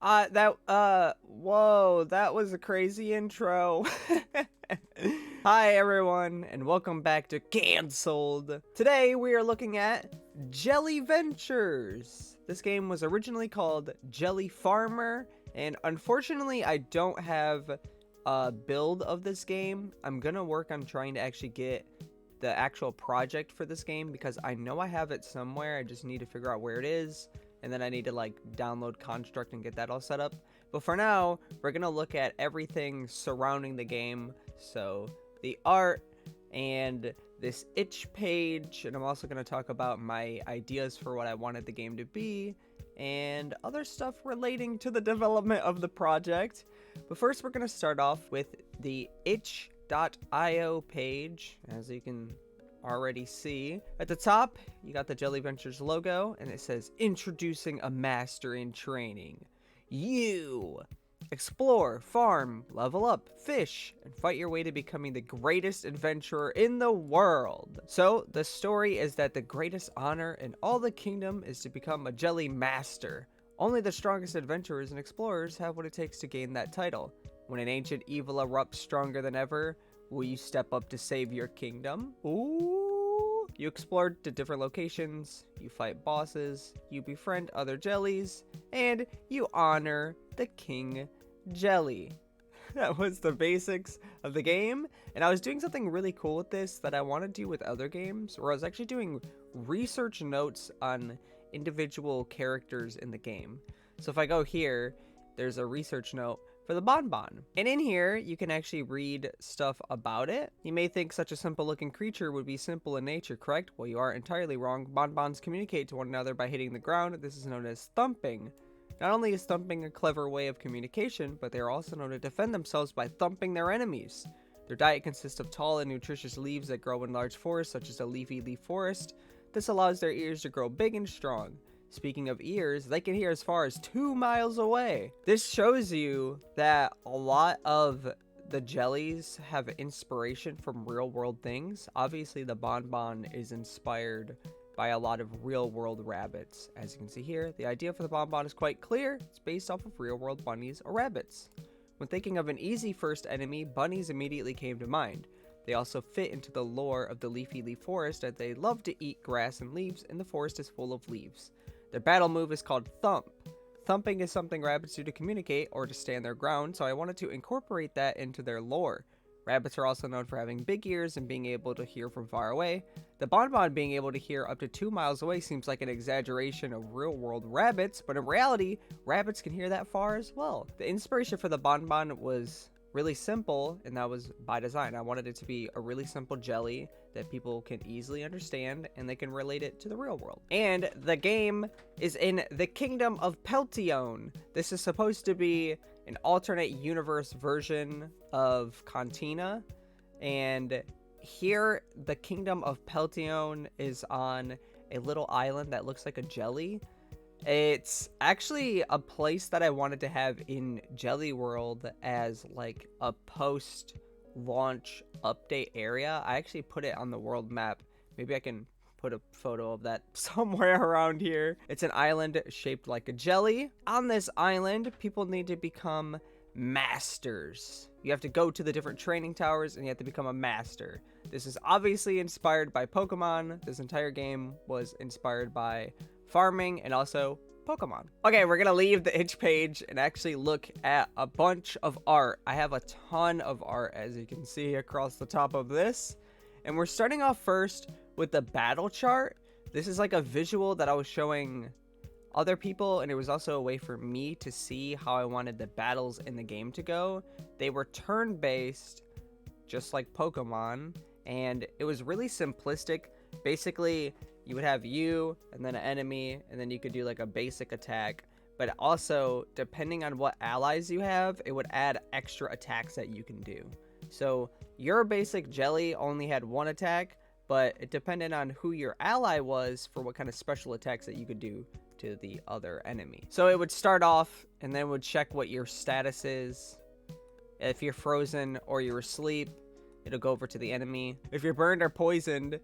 Whoa, that was a crazy intro. Hi, everyone, and welcome back to Cancelled. Today, we are looking at Gelliventures. This game was originally called Jelly Farmer, and unfortunately, I don't have a build of this game. I'm gonna work on trying to actually get the actual project for this game because I know I have it somewhere. I just need to figure out where it is, and then I need to like download Construct and get that all set up. But for now, we're gonna look at everything surrounding the game. So the art and this itch page, and I'm also gonna talk about my ideas for what I wanted the game to be and other stuff relating to the development of the project. But first, we're gonna start off with the itch.io page. As you can already see at the top, you got the Gelliventures logo, and it says introducing a master in training. You explore, farm, level up, fish, and fight your way to becoming the greatest adventurer in the world. So the story is that the greatest honor in all the kingdom is to become a jelly master. Only the strongest adventurers and explorers have what it takes to gain that title. When an ancient evil erupts stronger than ever, will you step up to save your kingdom? Ooh. You explore to different locations, you fight bosses, you befriend other jellies, and you honor the King Jelly. That was the basics of the game, and I was doing something really cool with this that I want to do with other games, where I was actually doing research notes on individual characters in the game. So if I go here, there's a research note for the Bonbon. And in here, you can actually read stuff about it. You may think such a simple looking creature would be simple in nature, correct? Well, you are entirely wrong. Bonbons communicate to one another by hitting the ground. This is known as thumping. Not only is thumping a clever way of communication, but they are also known to defend themselves by thumping their enemies. Their diet consists of tall and nutritious leaves that grow in large forests, such as a leafy leaf forest. This allows their ears to grow big and strong. Speaking of ears, they can hear as far as 2 miles away. This shows you that a lot of the jellies have inspiration from real world things. Obviously, the Bonbon is inspired by a lot of real world rabbits. As you can see here, the idea for the Bonbon is quite clear. It's based off of real world bunnies or rabbits. When thinking of an easy first enemy, bunnies immediately came to mind. They also fit into the lore of the leafy leaf forest as they love to eat grass and leaves, and the forest is full of leaves. Their battle move is called Thump. Thumping is something rabbits do to communicate or to stand their ground, so I wanted to incorporate that into their lore. Rabbits are also known for having big ears and being able to hear from far away. The Bonbon being able to hear up to 2 miles away seems like an exaggeration of real-world rabbits, but in reality, rabbits can hear that far as well. The inspiration for the Bonbon was really simple, and that was by design. I wanted it to be a really simple jelly that people can easily understand and they can relate it to the real world. And the game is in the Kingdom of Peltion. This is supposed to be an alternate universe version of Cantina, and here the Kingdom of Peltion is on a little island that looks like a jelly. It's actually a place that I wanted to have in Jelly World as like a post-launch update area. I actually put it on the world map. Maybe I can put a photo of that somewhere around here. It's an island shaped like a jelly. On this island, people need to become masters. You have to go to the different training towers and you have to become a master. This is obviously inspired by Pokemon. This entire game was inspired by farming and also Pokemon. Okay, we're gonna leave the itch page and actually look at a bunch of art. I have a ton of art, as you can see across the top of this. And we're starting off first with the battle chart. This is like a visual that I was showing other people, and it was also a way for me to see how I wanted the battles in the game to go. They were turn-based, just like Pokemon, and it was really simplistic. Basically, you would have you and then an enemy, and then you could do like a basic attack, but also depending on what allies you have, it would add extra attacks that you can do. So your basic jelly only had one attack, but it depended on who your ally was for what kind of special attacks that you could do to the other enemy. So it would start off and then would check what your status is. If you're frozen or you're asleep, it'll go over to the enemy. If you're burned or poisoned,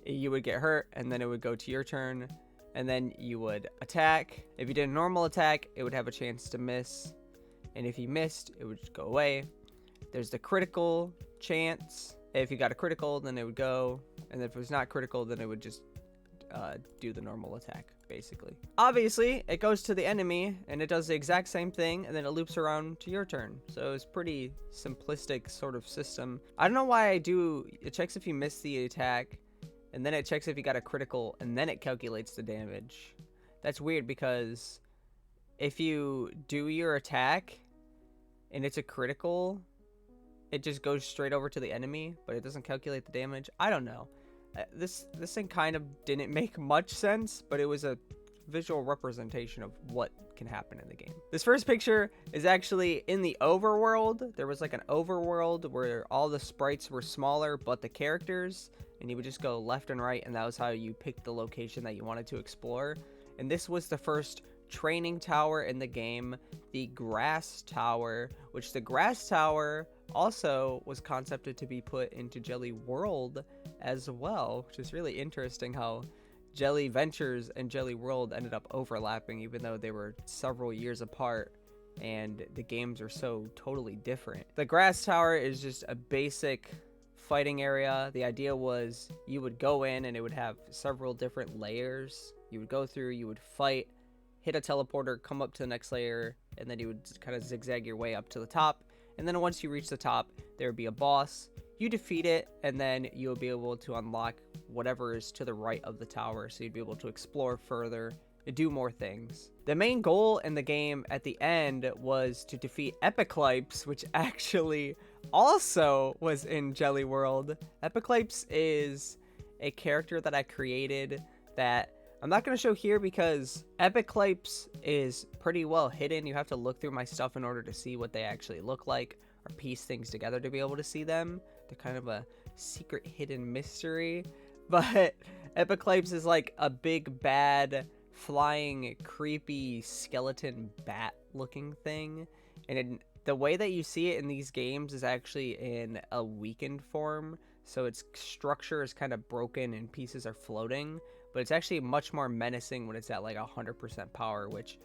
you would get hurt, and then it would go to your turn. and then you would attack. If you did a normal attack, it would have a chance to miss, and if you missed, it would just go away. There's the critical chance. If you got a critical, then it would go, and if it was not critical, then it would just do the normal attack, basically. Obviously, it goes to the enemy, and it does the exact same thing, and then it loops around to your turn. So it's pretty simplistic sort of system. I don't know why it checks if you miss the attack, and then it checks if you got a critical, and then it calculates the damage. That's weird, because if you do your attack, and it's a critical, it just goes straight over to the enemy, but it doesn't calculate the damage. I don't know. This thing kind of didn't make much sense, but it was a visual representation of what can happen in the game. This first picture is actually in the overworld. There was like an overworld where all the sprites were smaller, but the characters, and you would just go left and right, and that was how you picked the location that you wanted to explore. And this was the first training tower in the game, the grass tower, which the grass tower also was concepted to be put into Jelly World as well, which is really interesting how Gelliventures and Jelly World ended up overlapping, even though they were several years apart and the games are so totally different. The grass tower is just a basic fighting area. The idea was you would go in and it would have several different layers. You would go through, you would fight, hit a teleporter, come up to the next layer, and then you would kind of zigzag your way up to the top. And then once you reach the top, there would be a boss. You defeat it, and then you'll be able to unlock whatever is to the right of the tower, so you'd be able to explore further and do more things. The main goal in the game at the end was to defeat Epiclypse, which actually also was in Jelly World. Epiclypse is a character that I created that I'm not going to show here because Epiclypse is pretty well hidden. You have to look through my stuff in order to see what they actually look like or piece things together to be able to see them. They're kind of a secret hidden mystery. But Epiclypse is like a big bad flying creepy skeleton bat looking thing. And the way that you see it in these games is actually in a weakened form. So its structure is kind of broken and pieces are floating. But it's actually much more menacing when it's at like 100% power, which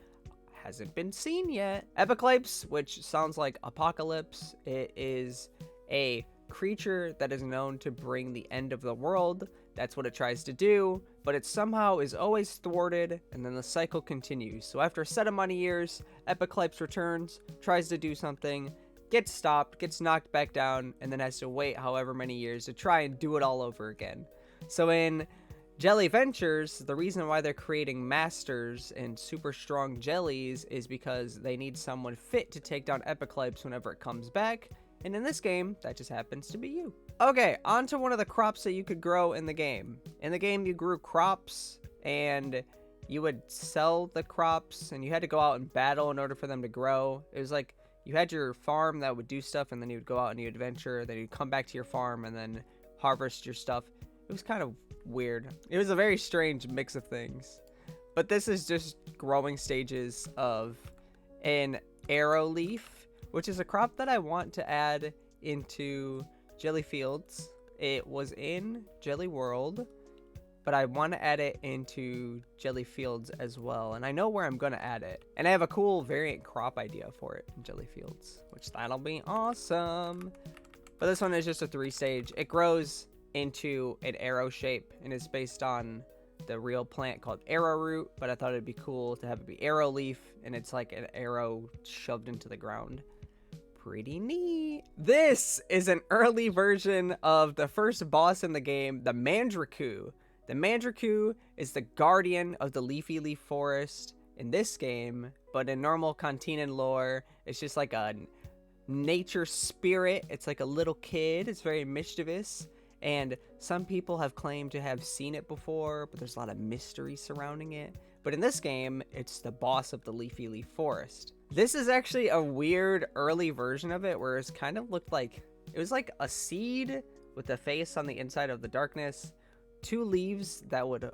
hasn't been seen yet. Epiclypse, which sounds like apocalypse, it is a creature that is known to bring the end of the world. That's what it tries to do, but it somehow is always thwarted, and then the cycle continues. So after a set amount of years, Epiclypse returns, tries to do something, gets stopped, gets knocked back down, and then has to wait however many years to try and do it all over again. So in Gelliventures, the reason why they're creating masters and super strong jellies is because they need someone fit to take down Epiclypse whenever it comes back. And in this game, that just happens to be you. Okay, on to one of the crops that you could grow in the game. In the game, you grew crops, and you would sell the crops, and you had to go out and battle in order for them to grow. It was like you had your farm that would do stuff, and then you would go out on the adventure, then you'd come back to your farm, and then harvest your stuff. It was kind of weird. It was a very strange mix of things. But this is just growing stages of an arrow leaf, which is a crop that I want to add into Jelly Fields. It was in Jelly World, but I want to add it into Jelly Fields as well. And I know where I'm going to add it. And I have a cool variant crop idea for it in Jelly Fields, which that'll be awesome. But this one is just a 3-stage. It grows into an arrow shape and is based on the real plant called arrowroot, but I thought it'd be cool to have it be arrow leaf, and it's like an arrow shoved into the ground. Pretty neat. This is an early version of the first boss in the game, the Mandraku. The Mandraku is the guardian of the leafy leaf forest in this game, but in normal Kantinan lore, it's just like a nature spirit. It's like a little kid. It's very mischievous. And some people have claimed to have seen it before, but there's a lot of mystery surrounding it. But in this game, it's the boss of the leafy leaf forest. This is actually a weird early version of it where it's kind of looked like, it was like a seed with a face on the inside of the darkness, 2 leaves that would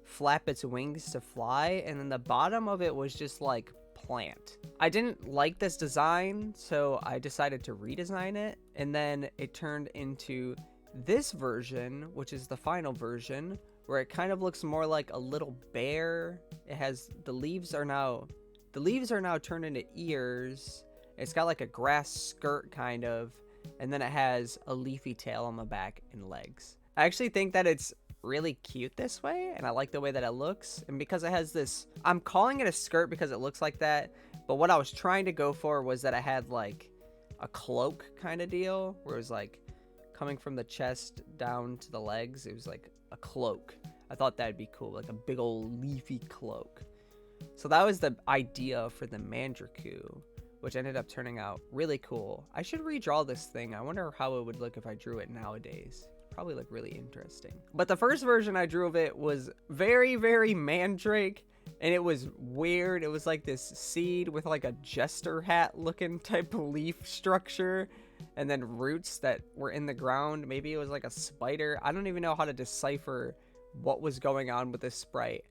flap its wings to fly, and then the bottom of it was just like plant. I didn't like this design, so I decided to redesign it, and then it turned into this version, which is the final version, where it kind of looks more like a little bear. It has the leaves are now turned into ears. It's got like a grass skirt kind of, and then it has a leafy tail on the back and legs. I actually think that it's really cute this way, and I like the way that it looks. And because it has this, I'm calling it a skirt because it looks like that, but what I was trying to go for was that it had like a cloak kind of deal, where it was like coming from the chest down to the legs. It was like a cloak. I thought that'd be cool, like a big old leafy cloak. So that was the idea for the Mandraku, which ended up turning out really cool. I should redraw this thing. I wonder how it would look if I drew it nowadays. Probably look really interesting. But the first version I drew of it was very, very mandrake, and it was weird. It was like this seed with like a jester hat looking type of leaf structure, and then roots that were in the ground. Maybe it was like a spider. I don't even know how to decipher what was going on with this sprite.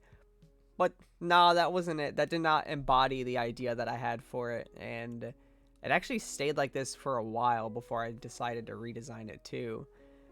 But nah, that wasn't it. That did not embody the idea that I had for it, and it actually stayed like this for a while before I decided to redesign it too.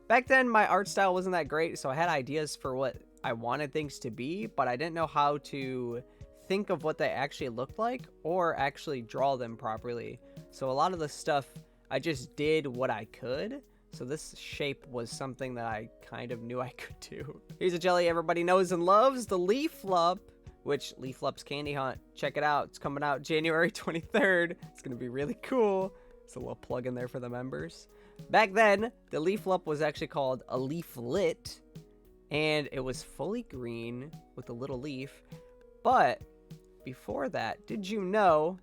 Back then, my art style wasn't that great, so I had ideas for what I wanted things to be, but I didn't know how to think of what they actually looked like or actually draw them properly. So a lot of the stuff, I just did what I could. So this shape was something that I kind of knew I could do. Here's a jelly everybody knows and loves, the Leaflup, which Leaflup's Candy Hunt. Check it out. It's coming out January 23rd. It's going to be really cool. It's a little plug in there for the members. Back then, the Leaflup was actually called a Leaflet, and it was fully green with a little leaf. But before that, did you know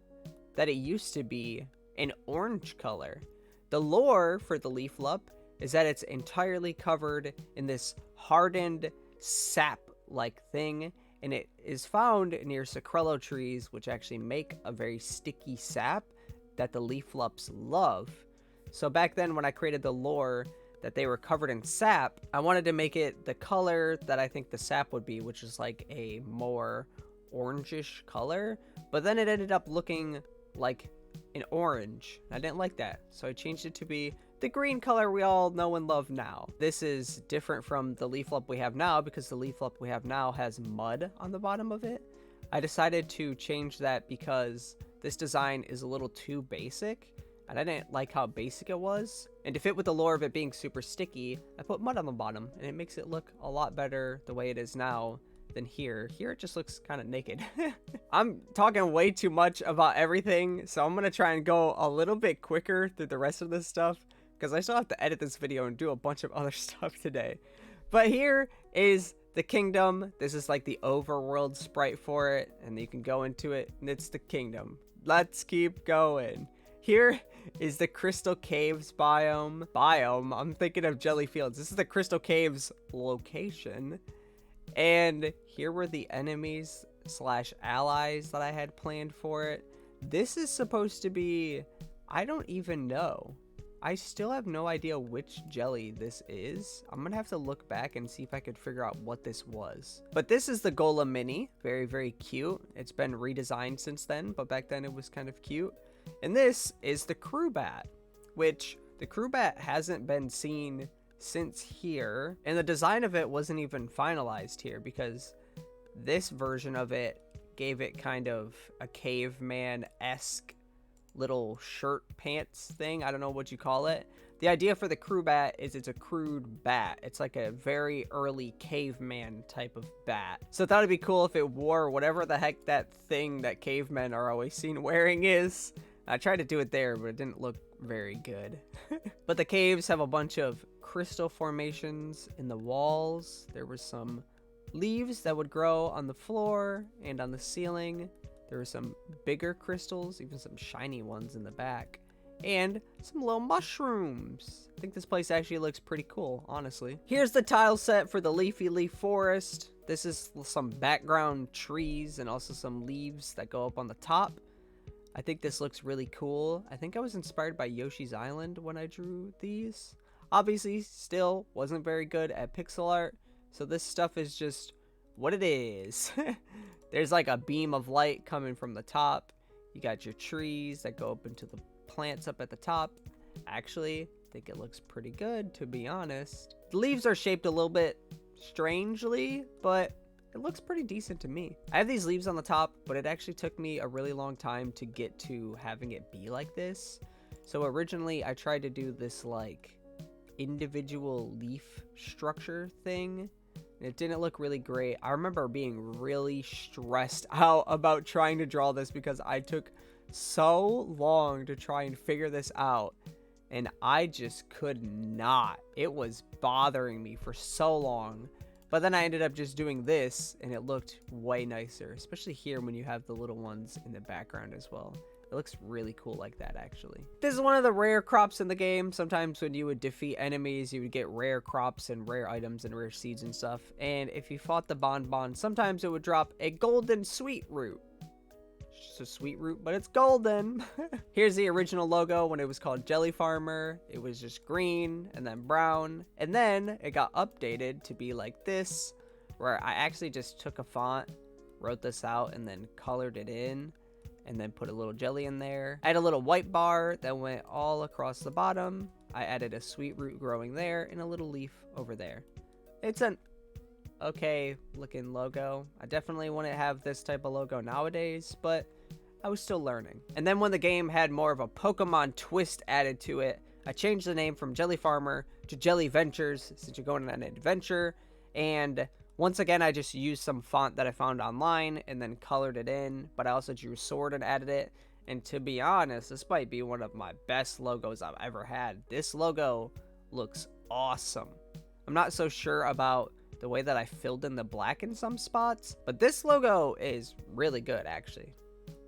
that it used to be an orange color? The lore for the Leaflup is that it's entirely covered in this hardened sap-like thing, and it is found near Sacrello trees, which actually make a very sticky sap that the Leaflups love. So back then, when I created the lore that they were covered in sap, I wanted to make it the color that I think the sap would be, which is like a more orangish color. But then it ended up looking like an orange. I didn't like that, so I changed it to be the green color we all know and love now. This is different from the Leaflup we have now because the Leaflup we have now has mud on the bottom of it. I decided to change that because this design is a little too basic, and I didn't like how basic it was. And to fit with the lore of it being super sticky, I put mud on the bottom, and it makes it look a lot better the way it is now than here. Here it just looks kind of naked. I'm talking way too much about everything, so I'm going to try and go a little bit quicker through the rest of this stuff, because I still have to edit this video and do a bunch of other stuff today. But here is the kingdom. This is like the overworld sprite for it, and you can go into it, and it's the kingdom. Let's keep going. Here is the Crystal Caves biome. I'm thinking of Jelly Fields. This is the Crystal Caves location. And here were the enemies / allies that I had planned for it. This is supposed to be, I don't even know. I still have no idea which jelly this is. I'm gonna have to look back and see if I could figure out what this was. But this is the Golem Mini. Very, very cute. It's been redesigned since then, but back then it was kind of cute. And this is the Crewbat, which the Crewbat hasn't been seen since here. And the design of it wasn't even finalized here because this version of it gave it kind of a caveman-esque little shirt pants thing. I don't know what you call it. The idea for the Crewbat is it's a crude bat. It's like a very early caveman type of bat. So I thought it'd be cool if it wore whatever the heck that thing that cavemen are always seen wearing is. I tried to do it there, but it didn't look very good. But the caves have a bunch of crystal formations in the walls. There were some leaves that would grow on the floor and on the ceiling. There were some bigger crystals, even some shiny ones in the back, and some little mushrooms. I think this place actually looks pretty cool, honestly. Here's the tile set for the Leafy Leaf Forest. This is some background trees and also some leaves that go up on the top. I think this looks really cool. I think I was inspired by Yoshi's Island when I drew these. Obviously, still wasn't very good at pixel art, so this stuff is just what it is. There's like a beam of light coming from the top. You got your trees that go up into the plants up at the top. Actually, I think it looks pretty good, to be honest. The leaves are shaped a little bit strangely, but it looks pretty decent to me. I have these leaves on the top, but it actually took me a really long time to get to having it be like this. So originally I tried to do this like individual leaf structure thing. And it didn't look really great. I remember being really stressed out about trying to draw this because I took so long to try and figure this out. And I just could not. It was bothering me for so long. But then I ended up just doing this, and it looked way nicer, especially here when you have the little ones in the background as well. It looks really cool like that, actually. This is one of the rare crops in the game. Sometimes when you would defeat enemies, you would get rare crops and rare items and rare seeds and stuff. And if you fought the Bonbon, sometimes it would drop a golden sweet root. It's a sweet root, but it's golden. Here's the original logo when it was called Jelly Farmer. It was just green and then brown. And then it got updated to be like this, where I actually just took a font, wrote this out, and then colored it in. And then put a little jelly in there. I had a little white bar that went all across the bottom. I added a sweet root growing there and a little leaf over there. It's an okay looking logo. I definitely wouldn't have this type of logo nowadays, but I was still learning. And then when the game had more of a Pokemon twist added to it, I changed the name from Jelly Farmer to Gelliventures since you're going on an adventure. And once again, I just used some font that I found online and then colored it in, but I also drew a sword and added it. And to be honest, this might be one of my best logos I've ever had. This logo looks awesome. I'm not so sure about the way that I filled in the black in some spots, but this logo is really good, actually.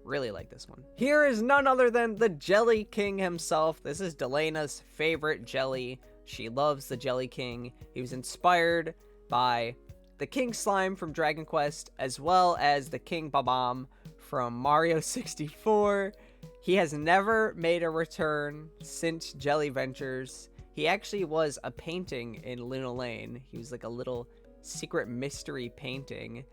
Really like this one. Here is none other than the Jelly King himself. This is Delena's favorite jelly. She loves the Jelly King. He was inspired by the King Slime from Dragon Quest, as well as the King Babam from Mario 64. He has never made a return since Gelliventures. He actually was a painting in Luna Lane. He was like a little secret mystery painting,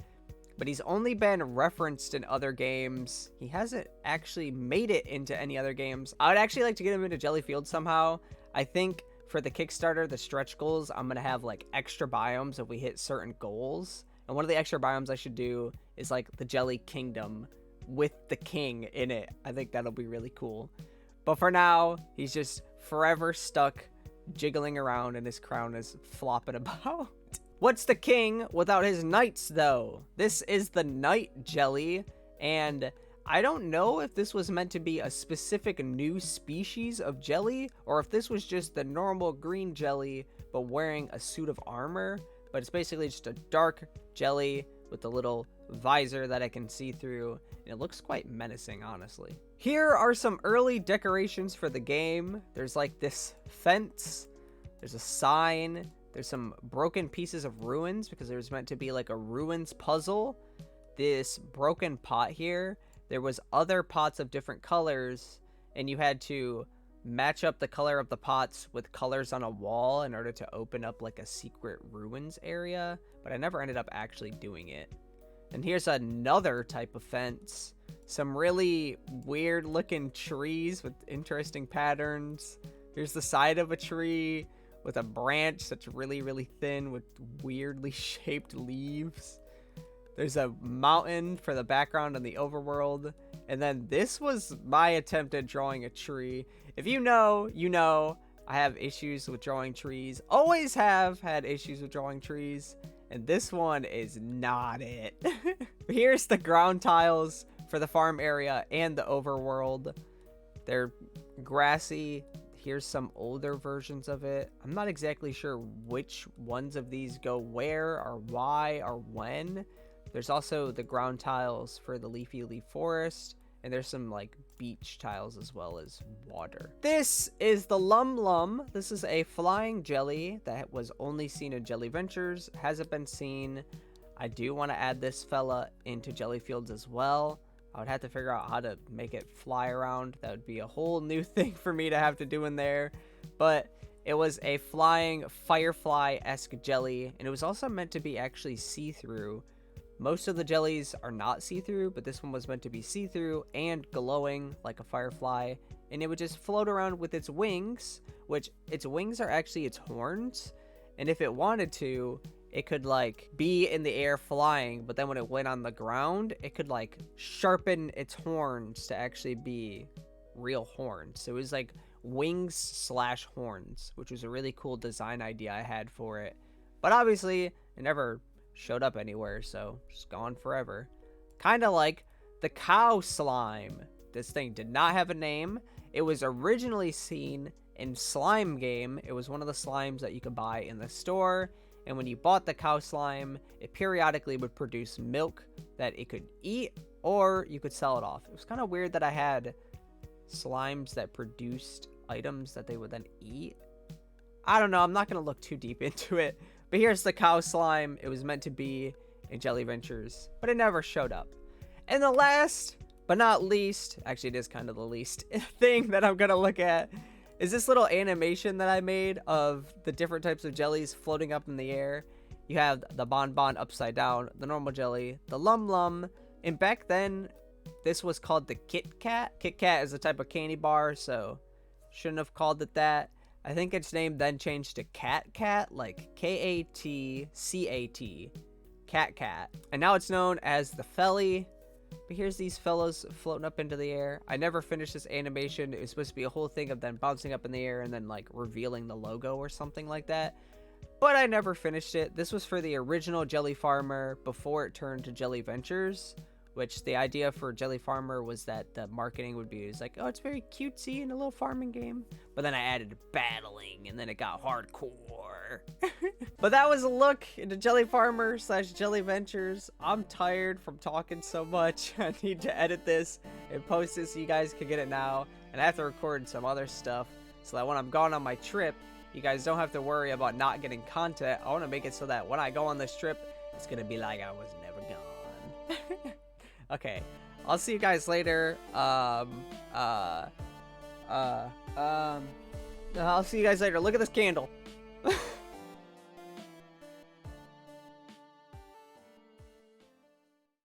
but he's only been referenced in other games. He hasn't actually made it into any other games. I would actually like to get him into Jellyfield somehow. I think for the Kickstarter, the stretch goals, I'm going to have like extra biomes if we hit certain goals. And one of the extra biomes I should do is like the Jelly Kingdom with the king in it. I think that'll be really cool. But for now, he's just forever stuck jiggling around and his crown is flopping about. What's the king without his knights, though? This is the Knight Jelly, and I don't know if this was meant to be a specific new species of jelly, or if this was just the normal green jelly, but wearing a suit of armor. But it's basically just a dark jelly with a little visor that I can see through, and it looks quite menacing, honestly. Here are some early decorations for the game. There's like this fence, there's a sign, there's some broken pieces of ruins because there was meant to be like a ruins puzzle. This broken pot here, there was other pots of different colors, and you had to match up the color of the pots with colors on a wall in order to open up like a secret ruins area, but I never ended up actually doing it. And here's another type of fence. Some really weird looking trees with interesting patterns. Here's the side of a tree with a branch that's really, really thin with weirdly shaped leaves. There's a mountain for the background in the overworld. And then this was my attempt at drawing a tree. If you know, you know, I have issues with drawing trees. Always have had issues with drawing trees. And this one is not it. Here's the ground tiles for the farm area and the overworld. They're grassy. Here's some older versions of it. I'm not exactly sure which ones of these go where or why or when. There's also the ground tiles for the leafy leaf forest, and there's some like beach tiles as well as water. This is the Lum Lum. This is a flying jelly that was only seen in Gelliventures. Hasn't been seen. I do want to add this fella into Jellyfields as well. I would have to figure out how to make it fly around. That would be a whole new thing for me to have to do in there. But it was a flying firefly-esque jelly, and it was also meant to be actually see-through. Most of the jellies are not see-through, but this one was meant to be see-through and glowing like a firefly, and it would just float around with its wings, which its wings are actually its horns, and if it wanted to, it could like be in the air flying, but then when it went on the ground, it could like sharpen its horns to actually be real horns. So it was like wings slash horns, which was a really cool design idea I had for it. But obviously, it never showed up anywhere, so it's gone forever. Kind of like the cow slime. This thing did not have a name. It was originally seen in Slime Game. It was one of the slimes that you could buy in the store. And when you bought the cow slime, it periodically would produce milk that it could eat, or you could sell it off. It was kind of weird that I had slimes that produced items that they would then eat. I don't know. I'm not going to look too deep into it. But here's the cow slime. It was meant to be in Gelliventures, but it never showed up. And the last, but not least, actually it is kind of the least thing that I'm going to look at, is this little animation that I made of the different types of jellies floating up in the air. You have the bonbon upside down, the normal jelly, the lum lum, and back then, this was called the Kit Kat. Kit Kat is a type of candy bar, so shouldn't have called it that. I think its name then changed to Cat Cat, like K-A-T-C-A-T, Cat Cat. And now it's known as the Felly. But here's these fellows floating up into the air. I never finished this animation. It was supposed to be a whole thing of them bouncing up in the air and then like revealing the logo or something like that. But I never finished it. This was for the original Jelly Farmer before it turned to Gelliventures, which the idea for Jelly Farmer was that the marketing would be, like, oh, it's very cutesy and a little farming game. But then I added battling and then it got hardcore. But that was a look into Jelly Farmer / Gelliventures. I'm tired from talking so much. I need to edit this and post it so you guys can get it now. And I have to record some other stuff so that when I'm gone on my trip, you guys don't have to worry about not getting content. I want to make it so that when I go on this trip, it's going to be like I was never gone. Okay, I'll see you guys later. I'll see you guys later. Look at this candle.